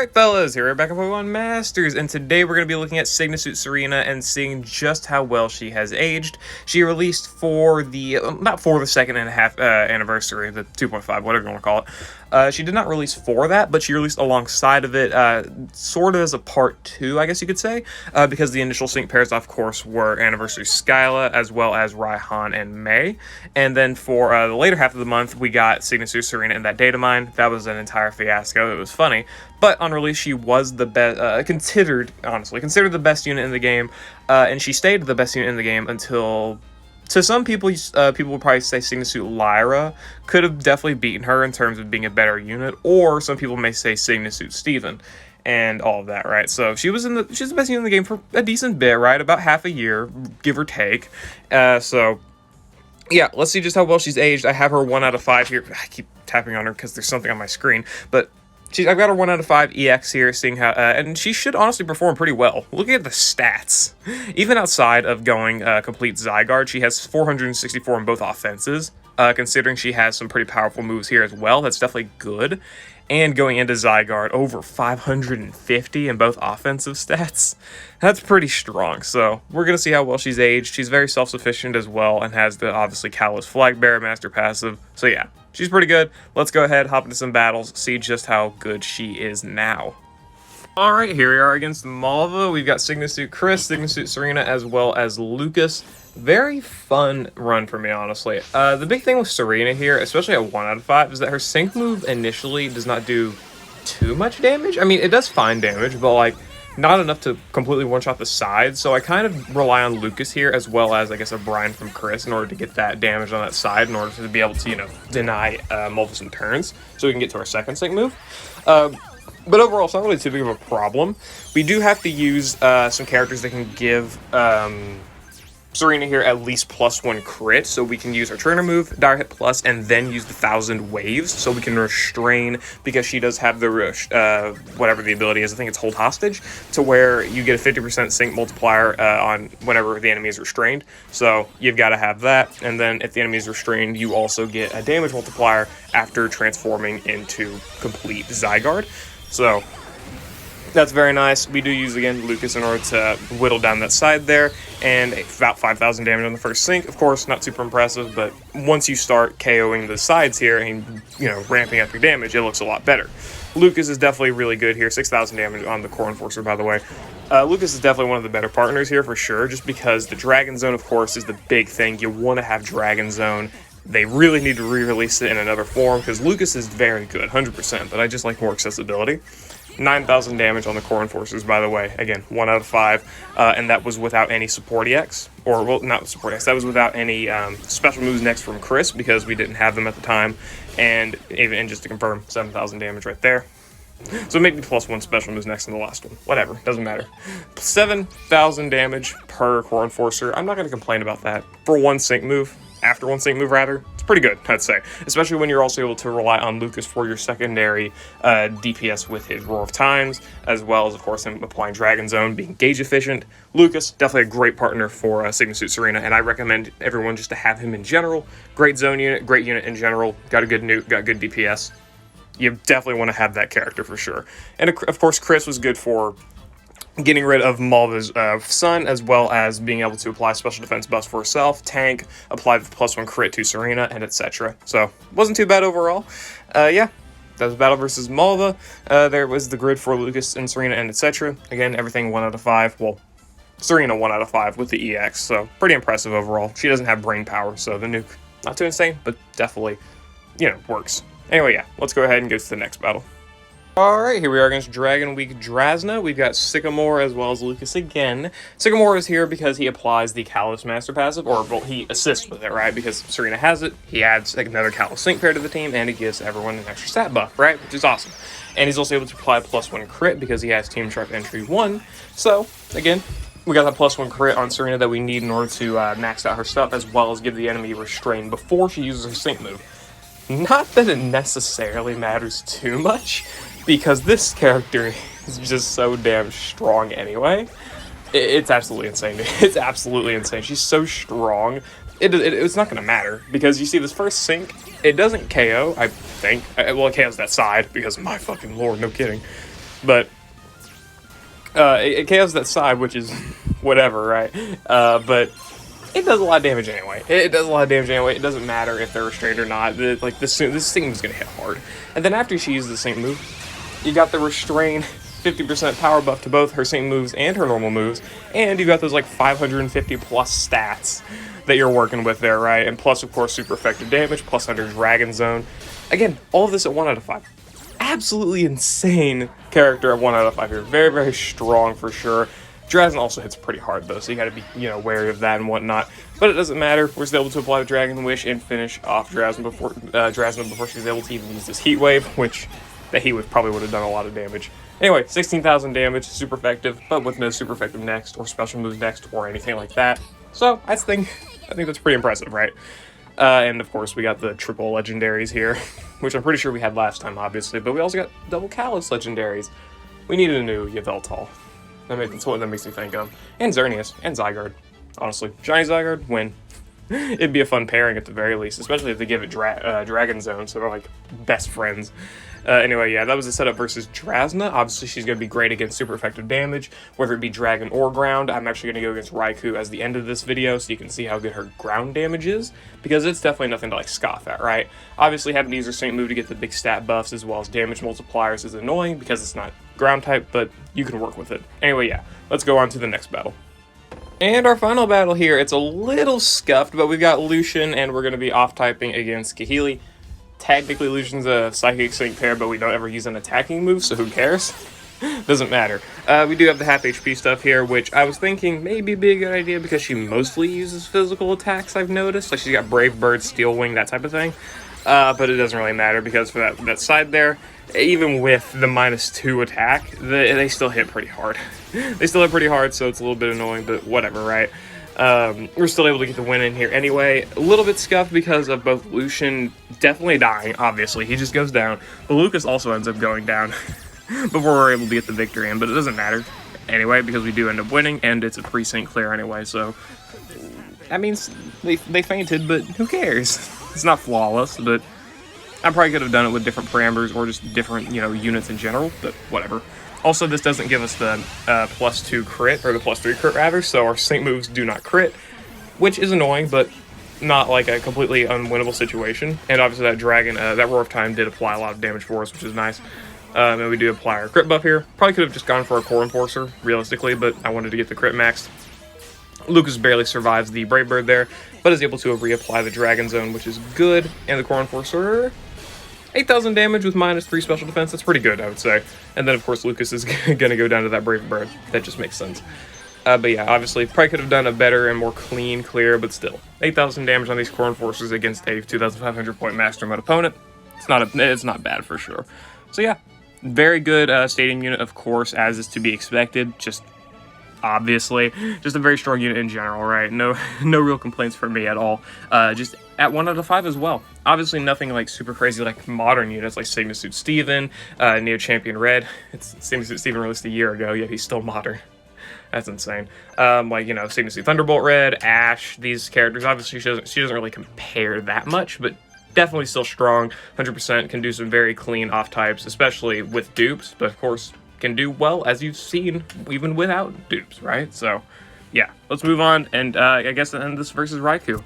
Alright fellas, here we're back at Pokemon Masters, and today we're going to be looking at Sygna Suit Serena and seeing just how well she has aged. She released for the, not for the second and a half anniversary, the 2.5, whatever you want to call it. She did not release for that, but she released alongside of it, sort of as a part 2, I guess you could say, because the initial sync pairs, of course, were Anniversary Skyla, as well as Raikou and May. And then for the later half of the month, we got Sygna Suit Serena and that data mine. That was an entire fiasco. It was funny. But on release, she was the best, considered the best unit in the game, and she stayed the best unit in the game until, to some people, people would probably say Sygna Suit Lyra could have definitely beaten her in terms of being a better unit, or some people may say Sygna Suit Steven, and all of that, right? So she's the best unit in the game for a decent bit, right? About half a year, give or take. So yeah, let's see just how well she's aged. I have her 1 out of 5 here. I keep tapping on her because there's something on my screen, but I've got her 1 out of 5 EX here, seeing how, and she should honestly perform pretty well. Looking at the stats, even outside of going complete Zygarde, she has 464 in both offenses, considering she has some pretty powerful moves here as well. That's definitely good. And going into Zygarde, over 550 in both offensive stats. That's pretty strong. So we're going to see how well she's aged. She's very self-sufficient as well, and has the, obviously, Kalos Flag Bearer Master passive. So yeah, she's pretty good. Let's go ahead, hop into some battles, see just how good she is now. Alright, here we are against Malva. We've got Sygna Suit Chris, Sygna Suit Serena, as well as Lucas. Very fun run for me, honestly. The big thing with Serena here, especially at 1 out of 5, is that her sync move initially does not do too much damage. I mean, it does fine damage, but like, not enough to completely one-shot the side. So I kind of rely on Lucas here, as well as, I guess, a Brian from Chris in order to get that damage on that side, in order to be able to, you know, deny Malva some turns, so we can get to our second sync move. But overall, it's not really too big of a problem. We do have to use some characters that can give Serena here at least +1 crit, so we can use our trainer move, Dire Hit Plus, and then use the 1000 Waves, so we can restrain, because she does have the, whatever the ability is, I think it's Hold Hostage, to where you get a 50% sync multiplier on whenever the enemy is restrained, so you've got to have that, and then if the enemy is restrained, you also get a damage multiplier after transforming into complete Zygarde, so that's very nice. We do use, again, Lucas in order to whittle down that side there, and about 5,000 damage on the first sync. Of course, not super impressive, but once you start KOing the sides here and, you know, ramping up your damage, it looks a lot better. Lucas is definitely really good here. 6,000 damage on the Core Enforcer, by the way. Lucas is definitely one of the better partners here for sure, just because the Dragon Zone, of course, is the big thing. You want to have Dragon Zone. They really need to re-release it in another form, because Lucas is very good, 100%, but I just like more accessibility. 9,000 damage on the Core Enforcers, by the way. Again, 1 out of 5, and that was without any support EX, or, well, not support EX, that was without any special moves next from Chris, because we didn't have them at the time, and even just to confirm, 7,000 damage right there. So maybe +1 special moves next in the last one. Whatever, doesn't matter. 7,000 damage per Core Enforcer. I'm not going to complain about that. For one sync move, after one sync move rather, it's pretty good, I'd say. Especially when you're also able to rely on Lucas for your secondary DPS with his Roar of Times, as well as, of course, him applying Dragon Zone, being gauge efficient. Lucas, definitely a great partner for Sygna Suit Serena, and I recommend everyone just to have him in general. Great zone unit, great unit in general, got a good nuke, got good DPS. You definitely want to have that character for sure. And, of course, Chris was good for getting rid of Malva's son, as well as being able to apply special defense buffs for herself, tank, apply the +1 crit to Serena, and etc. So, wasn't too bad overall. Yeah, that was battle versus Malva. There was the grid for Lucas and Serena, and etc. Again, everything 1 out of 5. Well, Serena 1 out of 5 with the EX, so pretty impressive overall. She doesn't have brain power, so the nuke, not too insane, but definitely, you know, works. Anyway, yeah, let's go ahead and go to the next battle. Alright, here we are against Dragon Week Drazna. We've got Sycamore as well as Lucas again. Sycamore is here because he applies the Kalos Master passive, or, well, he assists with it, right? Because Serena has it, he adds another Kalos sync pair to the team, and it gives everyone an extra stat buff, right? Which is awesome. And he's also able to apply +1 crit because he has Team Sharp Entry 1. So, again, we got that +1 crit on Serena that we need in order to max out her stuff, as well as give the enemy restrain before she uses her sync move. Not that it necessarily matters too much, because this character is just so damn strong anyway. It's absolutely insane. It's absolutely insane. She's so strong. It's not going to matter, because you see this first sync, it doesn't KO, I think. Well, it KOs that side, because my fucking lord, no kidding. But it KOs that side, which is whatever, right? But it does a lot of damage anyway. It does a lot of damage anyway. It doesn't matter if they're restrained or not. Like this Sync move's gonna hit hard. And then after she uses the Sync move, you got the restrain 50% power buff to both her Sync moves and her normal moves, and you got those like 550 plus stats that you're working with there, right? And plus, of course, super effective damage, plus under Dragon Zone. Again, all of this at 1 out of 5. Absolutely insane character at 1 out of 5 here. Very, very strong for sure. Drazna also hits pretty hard though, so you gotta be, wary of that and whatnot. But it doesn't matter. We're still able to apply the Dragon Wish and finish off Drazna before she's able to even use this Heat Wave, which that Heat Wave probably would have done a lot of damage. Anyway, 16,000 damage, super effective, but with no super effective next or special moves next or anything like that. So I think that's pretty impressive, right? And of course, we got the triple legendaries here, which I'm pretty sure we had last time, obviously. But we also got double Callus legendaries. We needed a new Yveltal. That's what that makes me think of. And Xerneas and Zygarde. Honestly, Shiny Zygarde, win. It'd be a fun pairing at the very least, especially if they give it Dragon Zone, so they're like best friends. Anyway, yeah, that was the setup versus Drazna. Obviously, she's going to be great against super effective damage, whether it be Dragon or Ground. I'm actually going to go against Raikou as the end of this video, so you can see how good her Ground damage is, because it's definitely nothing to, like, scoff at, right? Obviously, having to use her Sync move to get the big stat buffs as well as damage multipliers is annoying, because it's not Ground type, but you can work with it. Anyway, yeah, let's go on to the next battle. And our final battle here, it's a little scuffed, but we've got Lucian, and we're going to be off-typing against Kahili. Technically, Lucian's a Psychic Sync pair, but we don't ever use an attacking move, so who cares? Doesn't matter. We do have the half HP stuff here, which I was thinking maybe be a good idea because she mostly uses physical attacks, I've noticed. Like, she's got Brave Bird, Steel Wing, that type of thing. But it doesn't really matter because for that side there, even with the -2 attack, they still hit pretty hard. They still hit pretty hard, so it's a little bit annoying, but whatever, right? We're still able to get the win in here anyway. A little bit scuffed because of both Lucian definitely dying, obviously. He just goes down. But Lucas also ends up going down before we're able to get the victory in, but it doesn't matter anyway because we do end up winning, and it's a pre-sync clear anyway, so that means they fainted, but who cares? It's not flawless, but I probably could have done it with different parameters or just different, units in general, but whatever. Also, this doesn't give us the +2 crit, or the +3 crit rather, so our Sync moves do not crit, which is annoying, but not like a completely unwinnable situation. And obviously that Dragon, that Roar of Time did apply a lot of damage for us, which is nice. And we do apply our crit buff here. Probably could have just gone for a Core Enforcer, realistically, but I wanted to get the crit maxed. Lucas barely survives the Brave Bird there, but is able to reapply the Dragon Zone, which is good. And the Core Enforcer, 8,000 damage with -3 special defense. That's pretty good, I would say. And then, of course, Lucas is going to go down to that Brave Bird. That just makes sense. But yeah, obviously, probably could have done a better and more clean clear, but still. 8,000 damage on these Core Enforcers against a 2,500 point Master Mode opponent. It's not bad for sure. So yeah, very good stadium unit, of course, as is to be expected. Just obviously, just a very strong unit in general, right? No real complaints from me at all. Just at 1 out of 5 as well. Obviously, nothing like super crazy like modern units like Sygna Suit Steven, Neo Champion Red. It's Sygna Suit Steven released a year ago, yet he's still modern. That's insane. Sygna Suit Thunderbolt Red, Ash, these characters. Obviously, she doesn't really compare that much, but definitely still strong. 100% can do some very clean off types, especially with dupes. But of course, can do well as you've seen even without dupes, right? So, yeah, let's move on and I guess end this versus Raikou.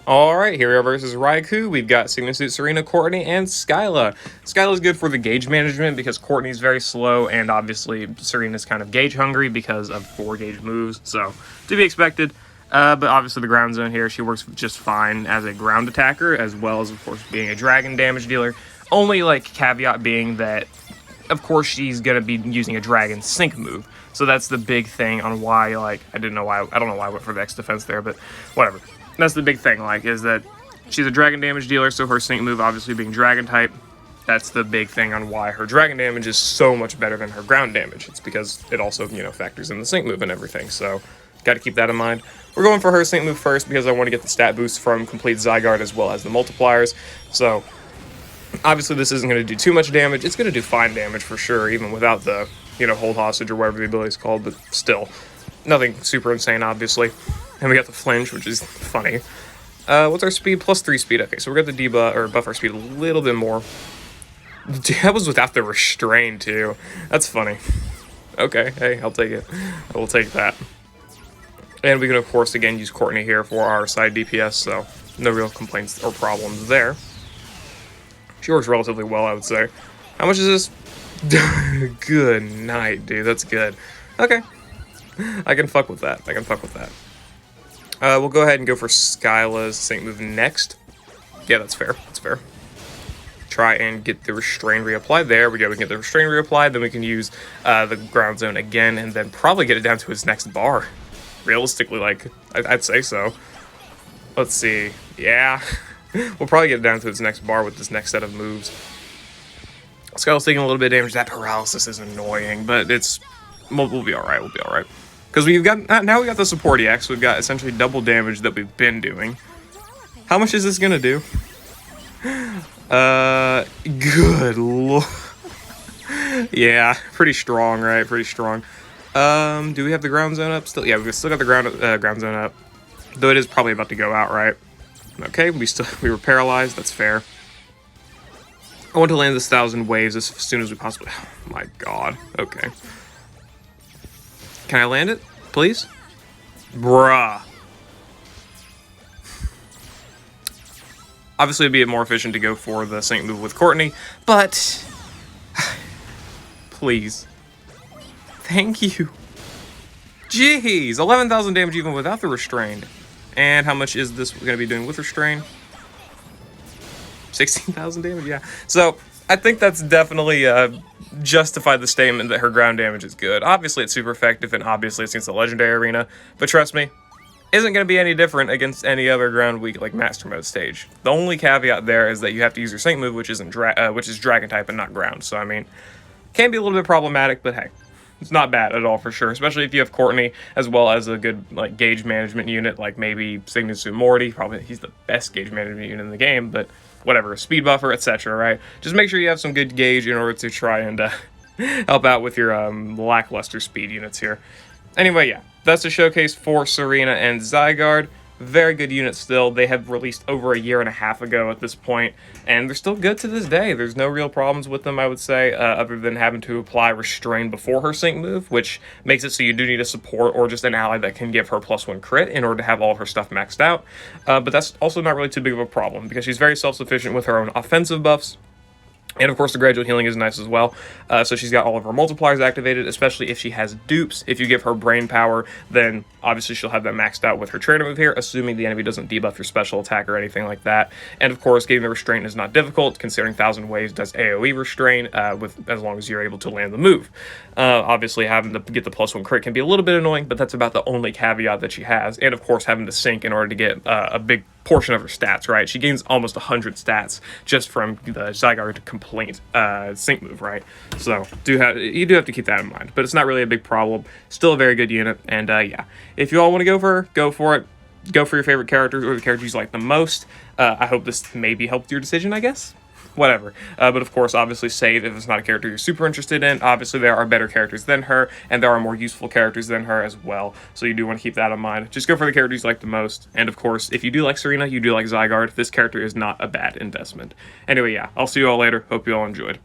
Alright, here we are versus Raikou. We've got Sygna Suit Serena, Courtney, and Skyla. Skyla's good for the gauge management because Courtney's very slow, and obviously Serena's kind of gauge hungry because of 4 gauge moves, so to be expected. But obviously the ground zone here, she works just fine as a ground attacker, as well as, of course, being a dragon damage dealer. Only, caveat being that, of course, she's going to be using a dragon sync move. So that's the big thing on why, I don't know why I went for the X defense there, but whatever. That's the big thing, is that she's a dragon damage dealer, so her sync move obviously being dragon type, that's the big thing on why her dragon damage is so much better than her ground damage. It's because it also, factors in the sync move and everything, so got to keep that in mind. We're going for her sync move first because I want to get the stat boost from complete Zygarde as well as the multipliers, so obviously this isn't going to do too much damage. It's going to do fine damage for sure, even without the, hold hostage or whatever the ability is called, but still, nothing super insane, obviously. And we got the flinch, which is funny. What's our speed? +3 speed. Okay, so we're going to debuff or buff our speed a little bit more. That was without the restrain, too. That's funny. Okay, hey, I'll take it. I will take that. And we can, of course, again, use Courtney here for our side DPS, so no real complaints or problems there. She works relatively well, I would say. How much is this? Good night, dude. That's good. Okay. I can fuck with that. I can fuck with that. We'll go ahead and go for Skyla's Sync move next. Yeah, that's fair. That's fair. Try and get the restrain reapplied. There we go. We can get the restrain reapplied. Then we can use the ground zone again, and then probably get it down to his next bar. Realistically, like, I'd say so. Let's see. Yeah. We'll probably get it down to its next bar with this next set of moves. Skyla's taking a little bit of damage. That paralysis is annoying, but it's... We'll be alright. We'll be alright. Because we've got... Now we got the support EX. We've got essentially double damage that we've been doing. How much is this going to do? Good lord. Yeah, pretty strong, right? Pretty strong. Do we have the ground zone up still? Yeah, we've still got the ground zone up. Though it is probably about to go out, right? Okay, we were paralyzed. That's fair. I want to land this 1,000 waves as soon as we possibly... Oh my god. Okay. Can I land it, please? Bruh. Obviously, it'd be more efficient to go for the sync move with Courtney, but... Please. Thank you. Jeez, 11,000 damage even without the restrain. And how much is this going to be doing with restrain? 16,000 damage, yeah. So, I think that's definitely justified the statement that her ground damage is good. Obviously, it's super effective, and obviously it's against the Legendary Arena. But trust me, isn't going to be any different against any other ground weak like Master Mode stage. The only caveat there is that you have to use your Sync move, which is Dragon type and not ground. So, I mean, can be a little bit problematic, but hey. It's not bad at all for sure, especially if you have Courtney as well as a good like gauge management unit like maybe Sygna Morty. Probably he's the best gauge management unit in the game, but whatever, speed buffer, etc. Right? Just make sure you have some good gauge in order to try and help out with your lackluster speed units here. Anyway, yeah, that's a showcase for Serena and Zygarde. Very good units still. They have released over a year and a half ago at this point, and they're still good to this day. There's no real problems with them, I would say, other than having to apply Restrain before her Sync move, which makes it so you do need a support or just an ally that can give her +1 crit in order to have all of her stuff maxed out. But that's also not really too big of a problem, because she's very self-sufficient with her own offensive buffs. And of course the gradual healing is nice as well, so she's got all of her multipliers activated, especially if she has dupes. If you give her brain power, then obviously she'll have that maxed out with her trainer move here, assuming the enemy doesn't debuff your special attack or anything like that. And of course, getting the restraint is not difficult, considering 1,000 Waves does AoE restrain, as long as you're able to land the move. Obviously having to get the +1 crit can be a little bit annoying, but that's about the only caveat that she has. And of course having to sync in order to get a big portion of her stats, right? She gains almost 100 stats just from the Zygarde complaint sync move, right? So you do have to keep that in mind, but it's not really a big problem. Still a very good unit, and yeah, if you all want to go for her, go for it. Go for your favorite characters or the characters you like the most. I hope this maybe helped your decision, I guess. Whatever. But of course, obviously save if it's not a character you're super interested in. Obviously, there are better characters than her, and there are more useful characters than her as well. So you do want to keep that in mind. Just go for the characters you like the most. And of course, if you do like Serena, you do like Zygarde, this character is not a bad investment. Anyway, yeah, I'll see you all later. Hope you all enjoyed.